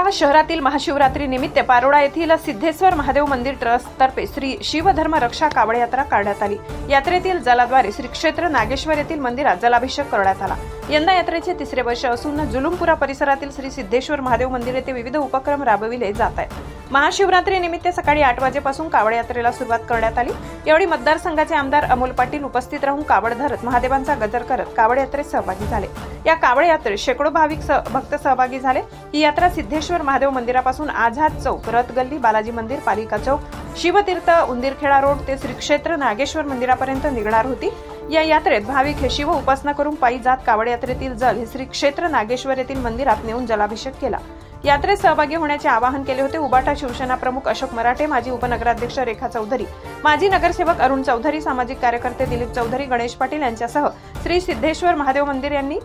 जळगाव शहरातील महाशिवरात्री निमित्त पारोळा येथील सिद्धेश्वर महादेव मंदिर ट्रस्ट तर्फे श्री शिवधर्म रक्षा कावड यात्रा काढण्यात आली। यात्रेतील जलाद्वारे श्री क्षेत्र नागेश्वर येथील मंदिरात जलाभिषेक करण्यात आला। यंदा यात्रेचे तिसरे वर्ष असून जुलुमपुरा परिसरातील श्री सिद्धेश्वर महादेव मंदिर येथे विविध उपक्रम राबविले जात आहेत। महाशिवरात्री निमित्त सकाळी 8 वाजेपासून कावड यात्रेला सुरुवात करण्यात आली। यावेळी मतदारसंघाचे आमदार अमोल पाटील उपस्थित राहून कावड धरत महादेवांचा गजर करत कावड यात्रेत सहभागी झाले। या कावड यात्रेत शेकडो भाविक भक्त सहभागी झाले। ही यात्रा सिद्धेश्वर महादेव मंदिरापासून आझाद चौक, रथ गल्ली, बालाजी मंदिर, पालिका चौक, शिवतीर्थ, उंदीरखेडा रोड ते श्री क्षेत्र नागेश्वर मंदिरापर्यंत निघणार होती। या यात्रेत भाविक हे शिव उपासना करून पायी जात कावड यात्रेतील जल हे श्री क्षेत्र नागेश्वर येथील मंदिरात नेऊन जलाभिषेक केला। यात्रेत सहभागी होण्याचे आवाहन केले होते। उबाटा शिवसेना प्रमुख अशोक मराठे, माजी उपनगराध्यक्ष रेखा चौधरी, माजी नगरसेवक अरुण चौधरी, सामाजिक कार्यकर्ते दिलीप चौधरी, गणेश पाटील यांच्यासह श्री सिद्धेश्वर महादेव मंदिर यांनी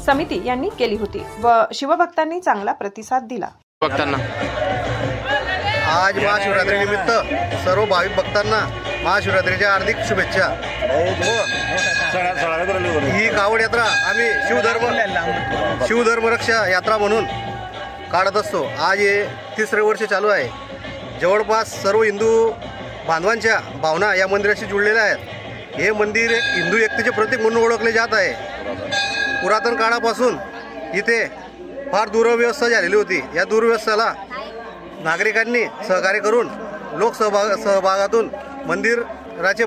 समिती यांनी केली होती व शिवभक्तांनी चांगला प्रतिसाद दिला। आज महाशिवरात्री निमित्त सर्व भाविक भक्तांना महाशिवरात्रीच्या हार्दिक शुभेच्छा। ही कावड यात्रा आम्ही शिवधर्म रक्षा यात्रा म्हणून काढत असतो। आज हे तिसरे वर्ष चालू आहे। जवळपास सर्व हिंदू बांधवांच्या भावना या मंदिराशी जुळलेल्या आहेत। हे मंदिर हिंदू एकतेचे प्रतीक म्हणून ओळखले जात आहे। पुरातन काळापासून इथे फार दुर्व्यवस्था झालेली होती। या दुर्व्यवस्थेला नागरिकांनी सहकार्य करून सहभागातून मंदिराचे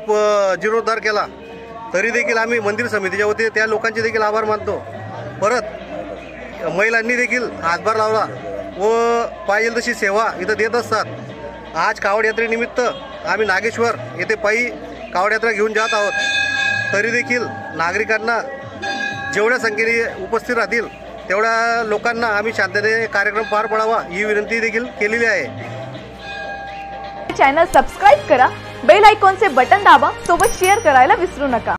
जीर्णोद्धार केला। तरी देखील आम्ही मंदिर समितीच्या वतीने त्या लोकांचे देखील आभार मानतो। परत महिलांनी देखील हातभार लावला व पाहिजे तशी सेवा इथं देत असतात। आज कावड यात्रेनिमित्त आम्ही नागेश्वर येथे पायी कावड यात्रा घेऊन जात आहोत। तरी देखील नागरिकांना जेवढ्या संख्येने उपस्थित राहतील तेवढ्या लोकांना आम्ही शांततेने कार्यक्रम पार पाडावा ही विनंती देखील केलेली आहे। चॅनल सबस्क्राइब करा, बेल आयकॉनचे बटन दाबा, सोबत शेअर करायला विसरू नका।